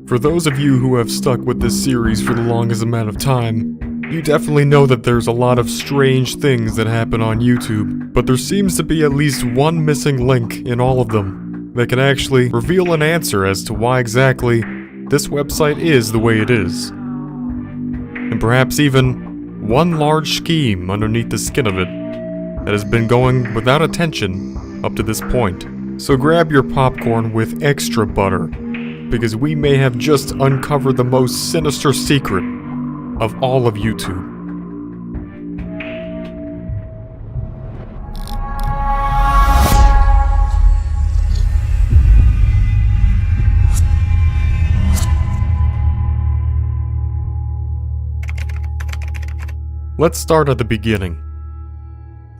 For those of you who have stuck with this series for the longest amount of time, you definitely know that there's a lot of strange things that happen on YouTube, but there seems to be at least one missing link in all of them that can actually reveal an answer as to why exactly this website is the way it is. And perhaps even one large scheme underneath the skin of it that has been going without attention up to this point. So grab your popcorn with extra butter, because we may have just uncovered the most sinister secret of all of YouTube. Let's start at the beginning.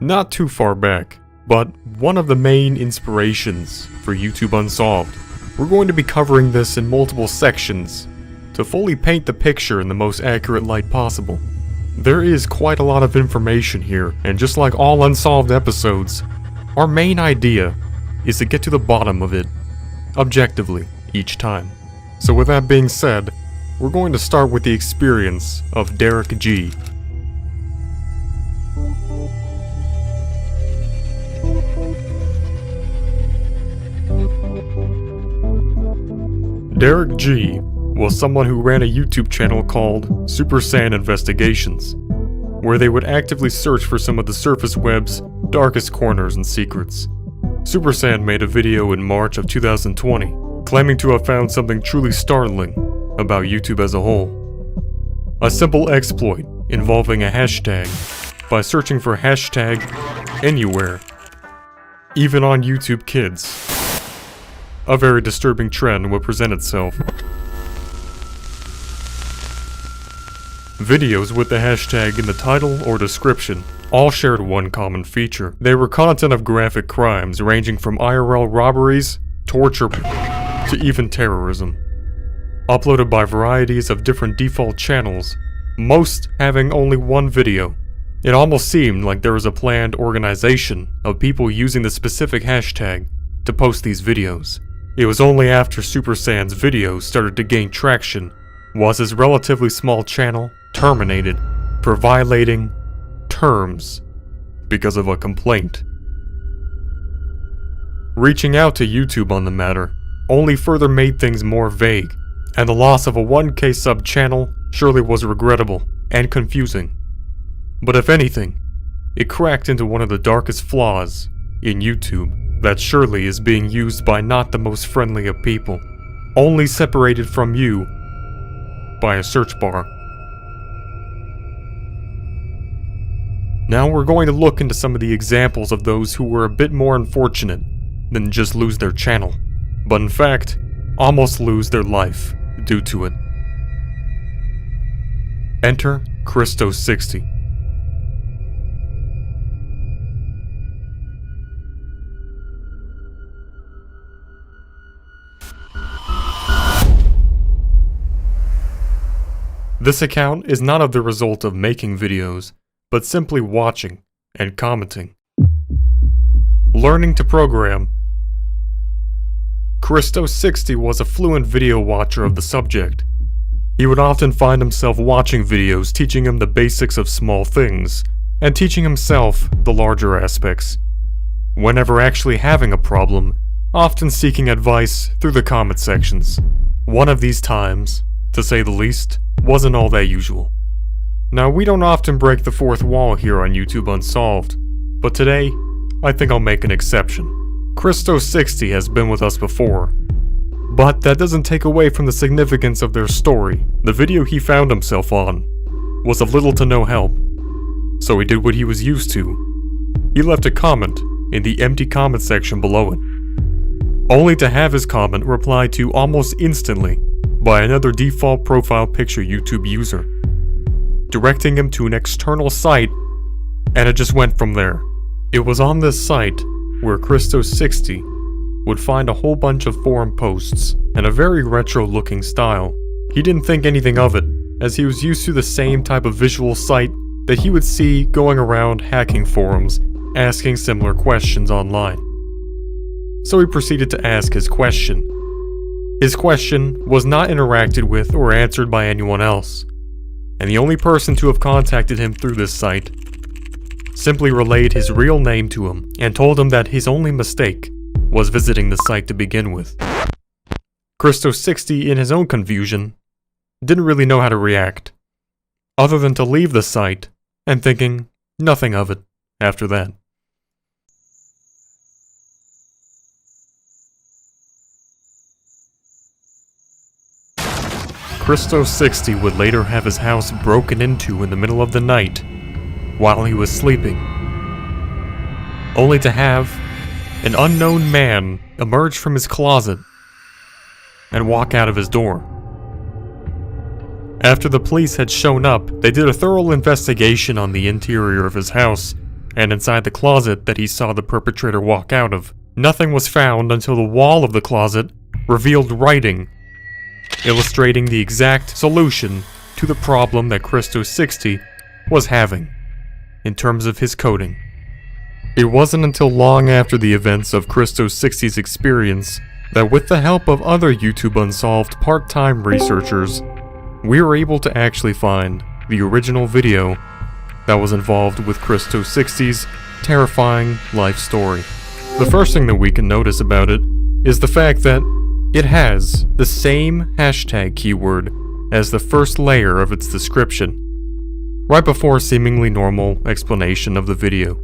Not too far back, but one of the main inspirations for YouTube Unsolved. We're going to be covering this in multiple sections to fully paint the picture in the most accurate light possible. There is quite a lot of information here, and just like all Unsolved episodes, our main idea is to get to the bottom of it, objectively, each time. So with that being said, we're going to start with the experience of Derek G. Derek G was someone who ran a YouTube channel called Super Saiyan Investigations, where they would actively search for some of the surface web's darkest corners and secrets. Super Saiyan made a video in March of 2020, claiming to have found something truly startling about YouTube as a whole. A simple exploit involving a hashtag by searching for hashtag anywhere, even on YouTube Kids. A very disturbing trend would present itself. Videos with the hashtag in the title or description all shared one common feature. They were content of graphic crimes ranging from IRL robberies, torture, to even terrorism. Uploaded by varieties of different default channels, most having only one video. It almost seemed like there was a planned organization of people using the specific hashtag to post these videos. It was only after Super Saiyan's videos started to gain traction was his relatively small channel terminated for violating terms because of a complaint. Reaching out to YouTube on the matter only further made things more vague, and the loss of a 1K sub channel surely was regrettable and confusing. But if anything, it cracked into one of the darkest flaws in YouTube that surely is being used by not the most friendly of people, only separated from you by a search bar. Now we're going to look into some of the examples of those who were a bit more unfortunate than just lose their channel, but in fact, almost lose their life due to it. Enter Christo60. This account is not of the result of making videos, but simply watching and commenting. Learning to program. Christo60 was a fluent video watcher of the subject. He would often find himself watching videos teaching him the basics of small things, and teaching himself the larger aspects. Whenever actually having a problem, often seeking advice through the comment sections. One of these times, to say the least, wasn't all that usual. Now, we don't often break the fourth wall here on YouTube Unsolved, but today, I think I'll make an exception. Christo60 has been with us before, but that doesn't take away from the significance of their story. The video he found himself on was of little to no help, so he did what he was used to. He left a comment in the empty comment section below it, only to have his comment replied to almost instantly by another default profile picture YouTube user, directing him to an external site, and it just went from there. It was on this site where Christo60 would find a whole bunch of forum posts and a very retro-looking style. He didn't think anything of it, as he was used to the same type of visual site that he would see going around hacking forums, asking similar questions online. So he proceeded to ask his question. His question was not interacted with or answered by anyone else, and the only person to have contacted him through this site simply relayed his real name to him and told him that his only mistake was visiting the site to begin with. Christo60, in his own confusion, didn't really know how to react, other than to leave the site and thinking nothing of it after that. Christo60 would later have his house broken into in the middle of the night while he was sleeping, only to have an unknown man emerge from his closet and walk out of his door. After the police had shown up, they did a thorough investigation on the interior of his house, and inside the closet that he saw the perpetrator walk out of, nothing was found until the wall of the closet revealed writing illustrating the exact solution to the problem that Christo60 was having in terms of his coding. It wasn't until long after the events of Christo60's experience that, with the help of other YouTube Unsolved part-time researchers, we were able to actually find the original video that was involved with Christo60's terrifying life story. The first thing that we can notice about it is the fact that it has the same hashtag keyword as the first layer of its description, right before a seemingly normal explanation of the video.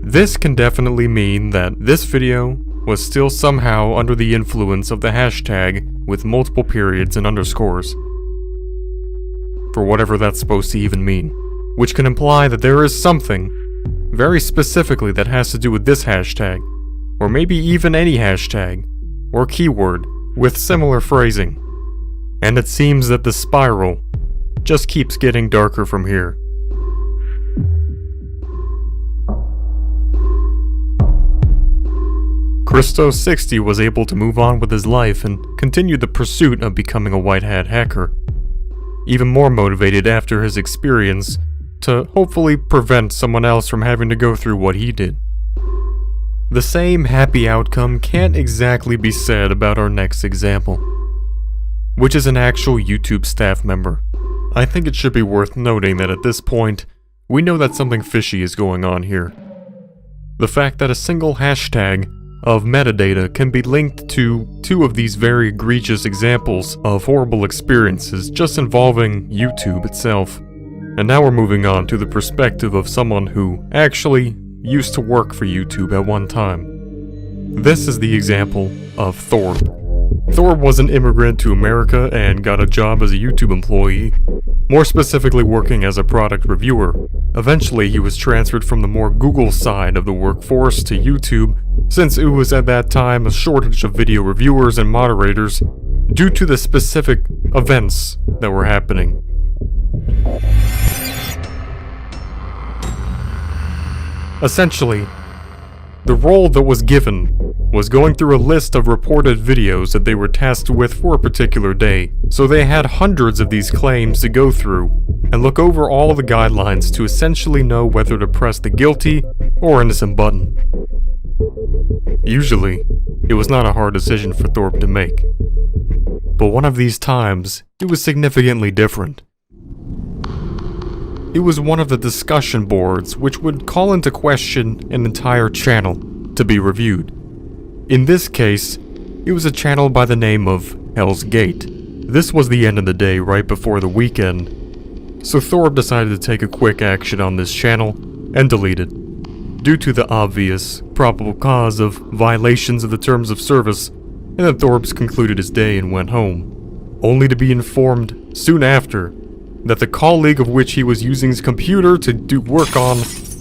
This can definitely mean that this video was still somehow under the influence of the hashtag with multiple periods and underscores, for whatever that's supposed to even mean, which can imply that there is something very specifically that has to do with this hashtag, or maybe even any hashtag or keyword with similar phrasing. And it seems that the spiral just keeps getting darker from here. Christo60 was able to move on with his life and continued the pursuit of becoming a white hat hacker, even more motivated after his experience to hopefully prevent someone else from having to go through what he did. The same happy outcome can't exactly be said about our next example, which is an actual YouTube staff member. I think it should be worth noting that at this point, we know that something fishy is going on here. The fact that a single hashtag of metadata can be linked to two of these very egregious examples of horrible experiences just involving YouTube itself. And now we're moving on to the perspective of someone who actually used to work for YouTube at one time. This is the example of Thorb. Thorb was an immigrant to America and got a job as a YouTube employee, more specifically working as a product reviewer. Eventually, he was transferred from the more Google side of the workforce to YouTube, since it was at that time a shortage of video reviewers and moderators due to the specific events that were happening. Essentially, the role that was given was going through a list of reported videos that they were tasked with for a particular day, so they had hundreds of these claims to go through and look over all of the guidelines to essentially know whether to press the guilty or innocent button. Usually, it was not a hard decision for Thorpe to make, but one of these times, it was significantly different. It was one of the discussion boards which would call into question an entire channel to be reviewed. In this case, it was a channel by the name of Hell's Gate. This was the end of the day right before the weekend, so Thorpe decided to take a quick action on this channel and delete it, due to the obvious, probable cause of violations of the terms of service, and then Thorpe concluded his day and went home, only to be informed soon after that the colleague of which he was using his computer to do work on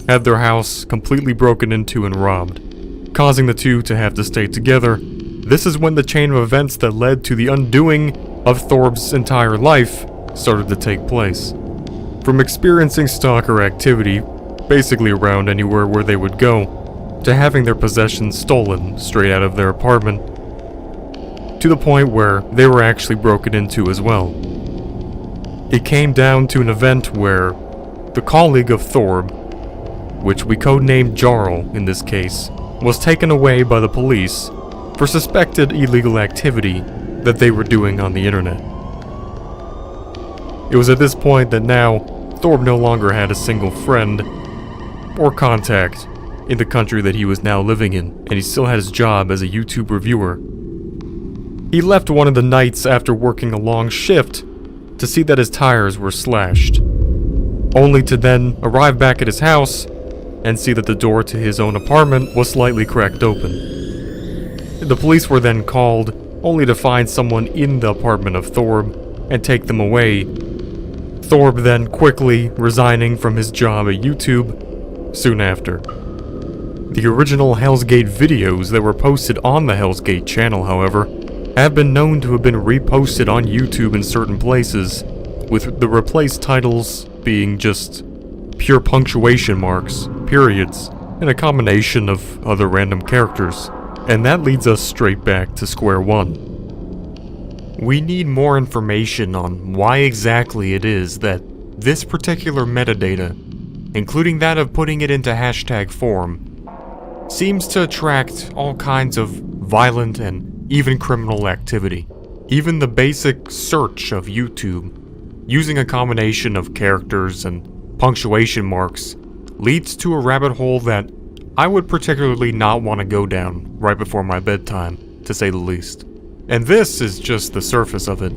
had their house completely broken into and robbed, causing the two to have to stay together. This is when the chain of events that led to the undoing of Thorpe's entire life started to take place. From experiencing stalker activity basically around anywhere where they would go, to having their possessions stolen straight out of their apartment, to the point where they were actually broken into as well. It came down to an event where the colleague of Thorpe, which we codenamed Jarl in this case, was taken away by the police for suspected illegal activity that they were doing on the internet. It was at this point that now Thorb no longer had a single friend or contact in the country that he was now living in, and he still had his job as a YouTube reviewer. He left one of the nights after working a long shift to see that his tires were slashed, only to then arrive back at his house and see that the door to his own apartment was slightly cracked open. The police were then called, only to find someone in the apartment of Thorb and take them away. Thorb then quickly resigning from his job at YouTube soon after. The original Hell's Gate videos that were posted on the Hell's Gate channel, however, have been known to have been reposted on YouTube in certain places, with the replaced titles being just pure punctuation marks, periods, and a combination of other random characters. And that leads us straight back to square one. We need more information on why exactly it is that this particular metadata, including that of putting it into hashtag form, seems to attract all kinds of violent and even criminal activity. Even the basic search of YouTube, using a combination of characters and punctuation marks, leads to a rabbit hole that I would particularly not want to go down right before my bedtime, to say the least. And this is just the surface of it.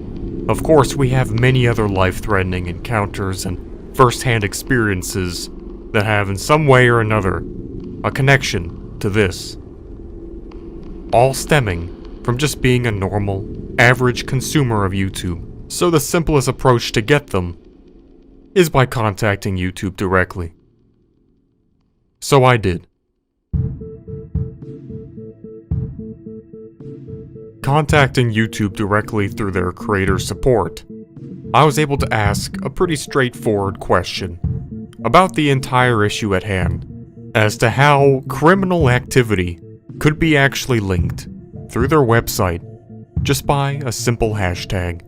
Of course, we have many other life-threatening encounters and first-hand experiences that have in some way or another a connection to this. All stemming from just being a normal, average consumer of YouTube. So the simplest approach to get them is by contacting YouTube directly. So I did. Contacting YouTube directly through their creator support, I was able to ask a pretty straightforward question about the entire issue at hand, as to how criminal activity could be actually linked through their website just by a simple hashtag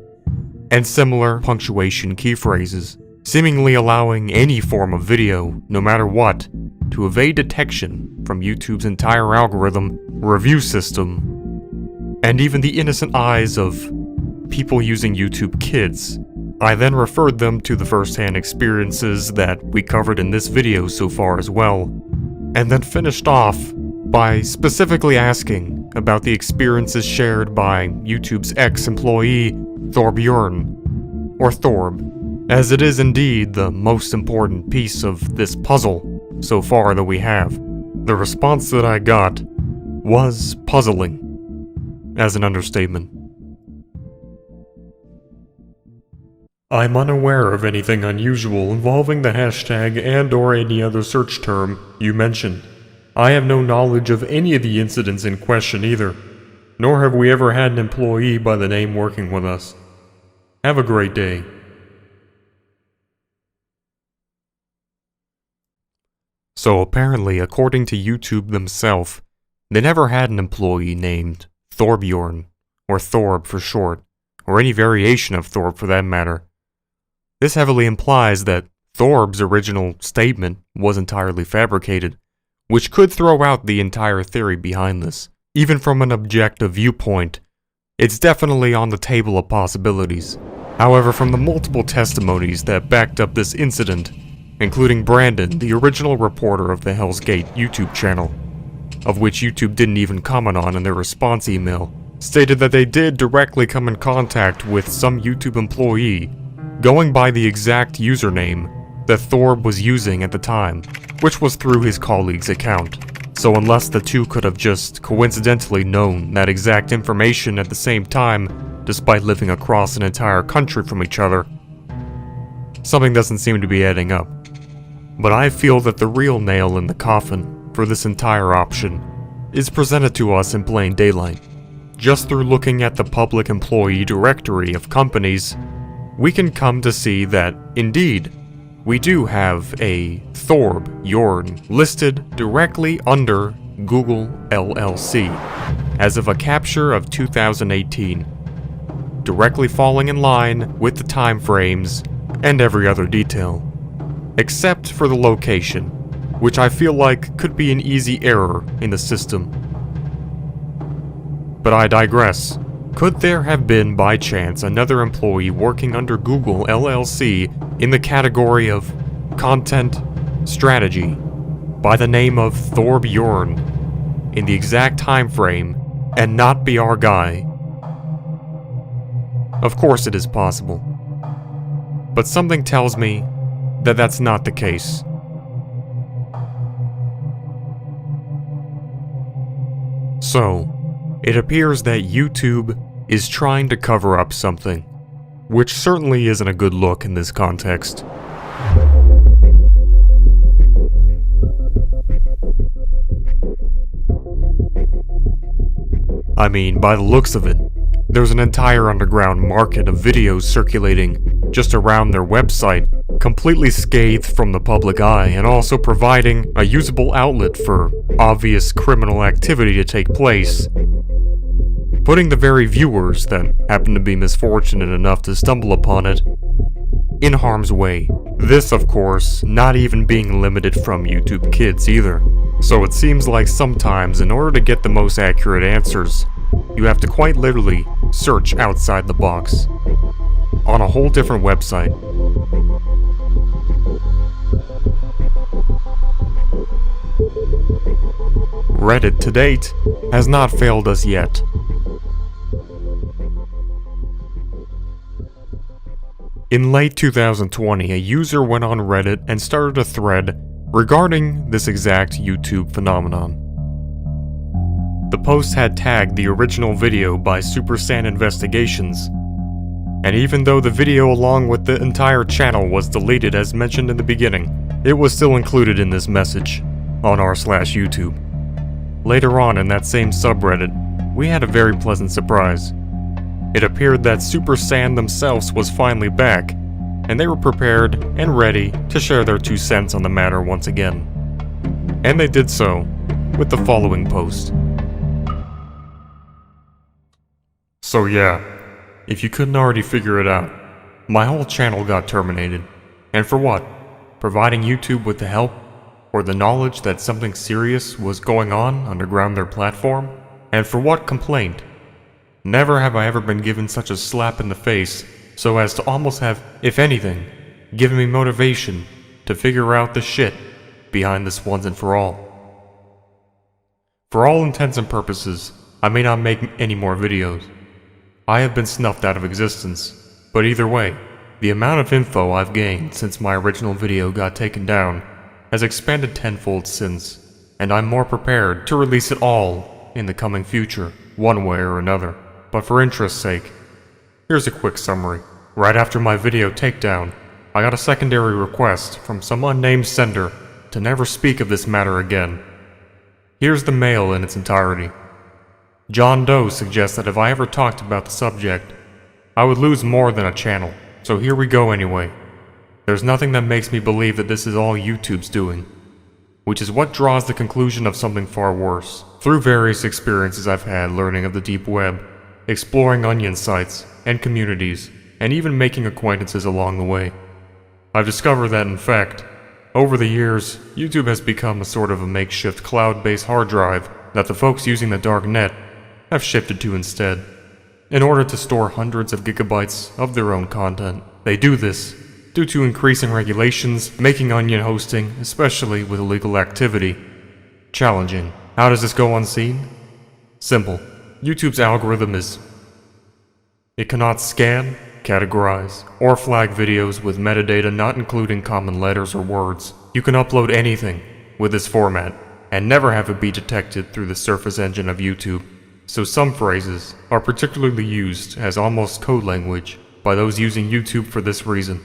and similar punctuation key phrases, seemingly allowing any form of video, no matter what, to evade detection from YouTube's entire algorithm, review system, and even the innocent eyes of people using YouTube Kids. I then referred them to the first-hand experiences that we covered in this video so far as well, and then finished off by specifically asking about the experiences shared by YouTube's ex-employee Thorbjorn, or Thorb, as it is indeed the most important piece of this puzzle so far that we have. The response that I got was puzzling, as an understatement. I'm unaware of anything unusual involving the hashtag and/or any other search term you mentioned. I have no knowledge of any of the incidents in question either, nor have we ever had an employee by the name working with us. Have a great day. So apparently, according to YouTube themselves, they never had an employee named Thorbjorn, or Thorb for short, or any variation of Thorb for that matter. This heavily implies that Thorb's original statement was entirely fabricated, which could throw out the entire theory behind this. Even from an objective viewpoint, it's definitely on the table of possibilities. However, from the multiple testimonies that backed up this incident, including Brandon, the original reporter of the Hell's Gate YouTube channel, of which YouTube didn't even comment on in their response email, stated that they did directly come in contact with some YouTube employee, going by the exact username that Thorb was using at the time, which was through his colleague's account. So unless the two could have just coincidentally known that exact information at the same time, despite living across an entire country from each other, something doesn't seem to be adding up. But I feel that the real nail in the coffin for this entire option is presented to us in plain daylight. Just through looking at the public employee directory of companies, we can come to see that, indeed, we do have a Thorbjorn listed directly under Google LLC as of a capture of 2018, directly falling in line with the time frames and every other detail, except for the location, which I feel like could be an easy error in the system. But I digress. Could there have been, by chance, another employee working under Google LLC in the category of content strategy by the name of Thorbjorn in the exact time frame and not be our guy? Of course it is possible. But something tells me that that's not the case. So, it appears that YouTube is trying to cover up something, which certainly isn't a good look in this context. I mean, by the looks of it, there's an entire underground market of videos circulating just around their website, completely scathed from the public eye, and also providing a usable outlet for obvious criminal activity to take place, putting the very viewers that happen to be misfortunate enough to stumble upon it in harm's way. This, of course, not even being limited from YouTube Kids either. So it seems like sometimes, in order to get the most accurate answers, you have to quite literally search outside the box, on a whole different website. Reddit, to date, has not failed us yet. In late 2020, a user went on Reddit and started a thread regarding this exact YouTube phenomenon. The post had tagged the original video by Super Saiyan Investigations, and even though the video along with the entire channel was deleted as mentioned in the beginning, it was still included in this message on r/YouTube. Later on in that same subreddit, we had a very pleasant surprise. It appeared that Super Saiyan themselves was finally back, and they were prepared and ready to share their 2 cents on the matter once again. And they did so with the following post. So yeah, if you couldn't already figure it out, my whole channel got terminated. And for what? Providing YouTube with the help or the knowledge that something serious was going on underground their platform? And for what complaint? Never have I ever been given such a slap in the face so as to almost have, if anything, given me motivation to figure out the shit behind this once and for all. For all intents and purposes, I may not make any more videos. I have been snuffed out of existence, but either way, the amount of info I've gained since my original video got taken down has expanded tenfold since, and I'm more prepared to release it all in the coming future, one way or another. But for interest's sake, here's a quick summary. Right after my video takedown, I got a secondary request from some unnamed sender to never speak of this matter again. Here's the mail in its entirety. John Doe suggests that if I ever talked about the subject, I would lose more than a channel, so here we go anyway. There's nothing that makes me believe that this is all YouTube's doing, which is what draws the conclusion of something far worse. Through various experiences I've had learning of the deep web, exploring onion sites and communities, and even making acquaintances along the way, I've discovered that, in fact, over the years, YouTube has become a sort of a makeshift cloud-based hard drive that the folks using the dark net have shifted to instead, in order to store hundreds of gigabytes of their own content. They do this due to increasing regulations, making onion hosting, especially with illegal activity, challenging. How does this go unseen? Simple. YouTube's algorithm is... it cannot scan, categorize, or flag videos with metadata not including common letters or words. You can upload anything with this format, and never have it be detected through the surface engine of YouTube. So some phrases are particularly used as almost code language by those using YouTube for this reason.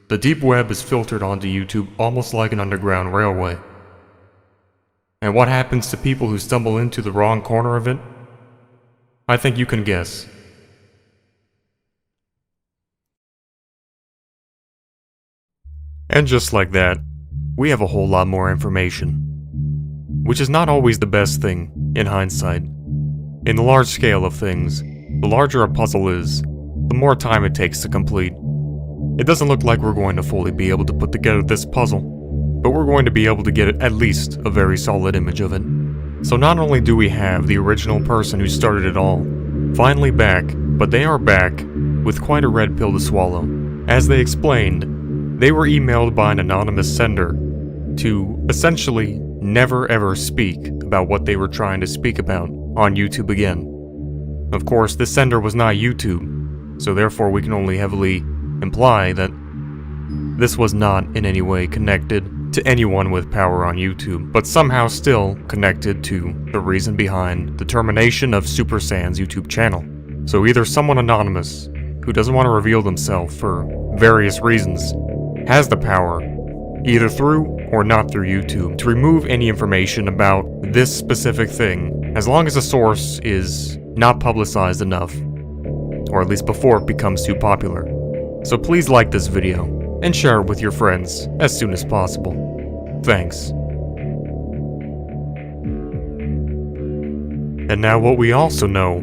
The deep web is filtered onto YouTube almost like an underground railway. And what happens to people who stumble into the wrong corner of it? I think you can guess. And just like that, we have a whole lot more information. Which is not always the best thing, in hindsight. In the large scale of things, the larger a puzzle is, the more time it takes to complete. It doesn't look like we're going to fully be able to put together this puzzle, but we're going to be able to get at least a very solid image of it. So not only do we have the original person who started it all finally back, but they are back with quite a red pill to swallow. As they explained, they were emailed by an anonymous sender to essentially never ever speak about what they were trying to speak about on YouTube again. Of course, this sender was not YouTube, so therefore we can only heavily imply that this was not in any way connected to anyone with power on YouTube, but somehow still connected to the reason behind the termination of Super Saiyan's YouTube channel. So either someone anonymous, who doesn't want to reveal themselves for various reasons, has the power, either through or not through YouTube, to remove any information about this specific thing, as long as the source is not publicized enough, or at least before it becomes too popular. So please like this video, and share it with your friends as soon as possible. Thanks. And now what we also know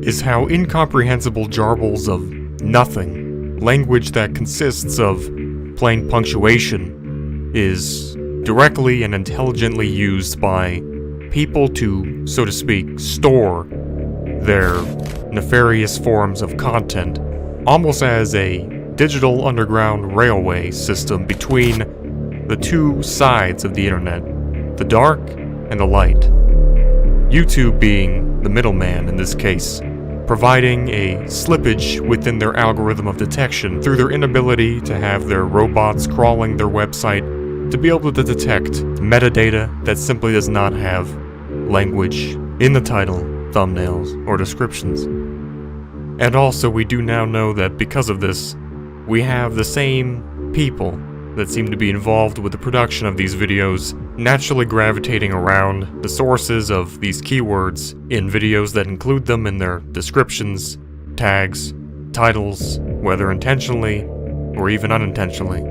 is how incomprehensible jarbles of nothing, language that consists of plain punctuation, is directly and intelligently used by people to, so to speak, store their nefarious forms of content, almost as a digital underground railway system between the two sides of the internet, the dark and the light. YouTube being the middleman in this case, providing a slippage within their algorithm of detection through their inability to have their robots crawling their website to be able to detect metadata that simply does not have language in the title, thumbnails, or descriptions. And also, we do now know that because of this, we have the same people that seem to be involved with the production of these videos naturally gravitating around the sources of these keywords in videos that include them in their descriptions, tags, titles, whether intentionally or even unintentionally.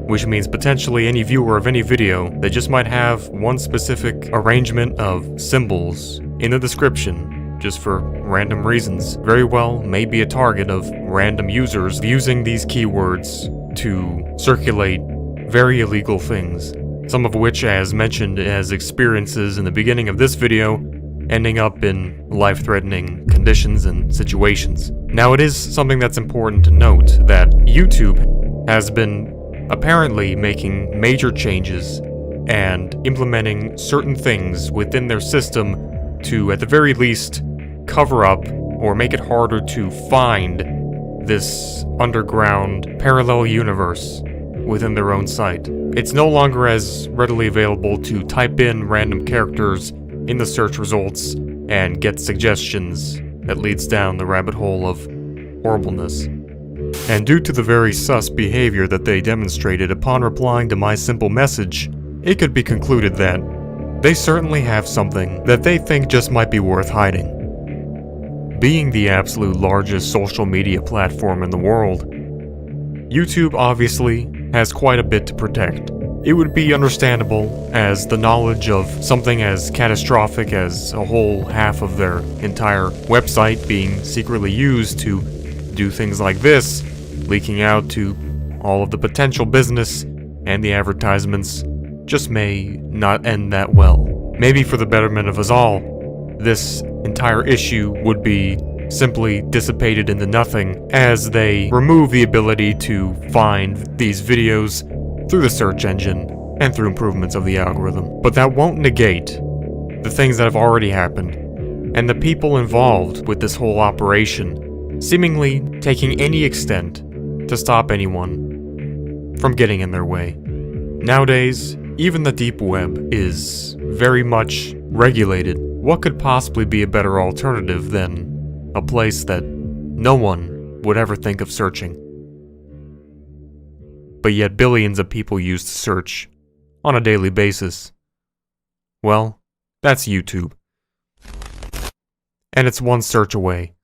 Which means potentially any viewer of any video that just might have one specific arrangement of symbols in the description just for random reasons, very well may be a target of random users using these keywords to circulate very illegal things, some of which, as mentioned as experiences in the beginning of this video, ending up in life-threatening conditions and situations. Now, it is something that's important to note that YouTube has been apparently making major changes and implementing certain things within their system to, at the very least, cover up or make it harder to find this underground parallel universe within their own site. It's no longer as readily available to type in random characters in the search results and get suggestions that leads down the rabbit hole of horribleness. And due to the very sus behavior that they demonstrated upon replying to my simple message, it could be concluded that they certainly have something that they think just might be worth hiding. Being the absolute largest social media platform in the world, YouTube obviously has quite a bit to protect. It would be understandable as the knowledge of something as catastrophic as a whole half of their entire website being secretly used to do things like this, leaking out to all of the potential business and the advertisements, just may not end that well. Maybe for the betterment of us all, this entire issue would be simply dissipated into nothing as they remove the ability to find these videos through the search engine and through improvements of the algorithm. But that won't negate the things that have already happened, and the people involved with this whole operation seemingly taking any extent to stop anyone from getting in their way. Nowadays, even the deep web is very much regulated. What could possibly be a better alternative than a place that no one would ever think of searching? But yet billions of people use to search on a daily basis. Well, that's YouTube. And it's one search away.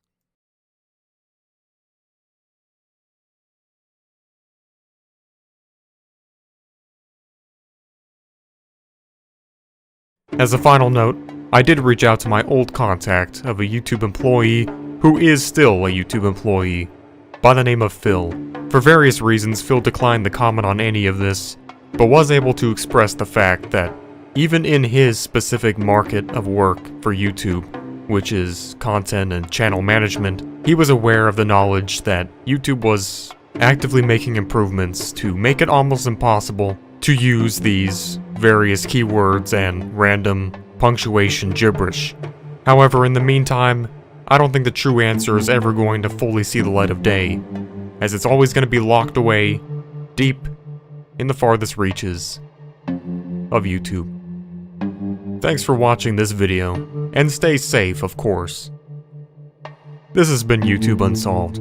As a final note, I did reach out to my old contact of a YouTube employee who is still a YouTube employee by the name of Phil. For various reasons, Phil declined to comment on any of this, but was able to express the fact that Even in his specific market of work for YouTube, which is content and channel management, he was aware of the knowledge that YouTube was actively making improvements to make it almost impossible to use these various keywords and random punctuation gibberish. However, in the meantime, I don't think the true answer is ever going to fully see the light of day, as it's always going to be locked away deep in the farthest reaches of YouTube. Thanks for watching this video, and stay safe, of course. This has been YouTube Unsolved.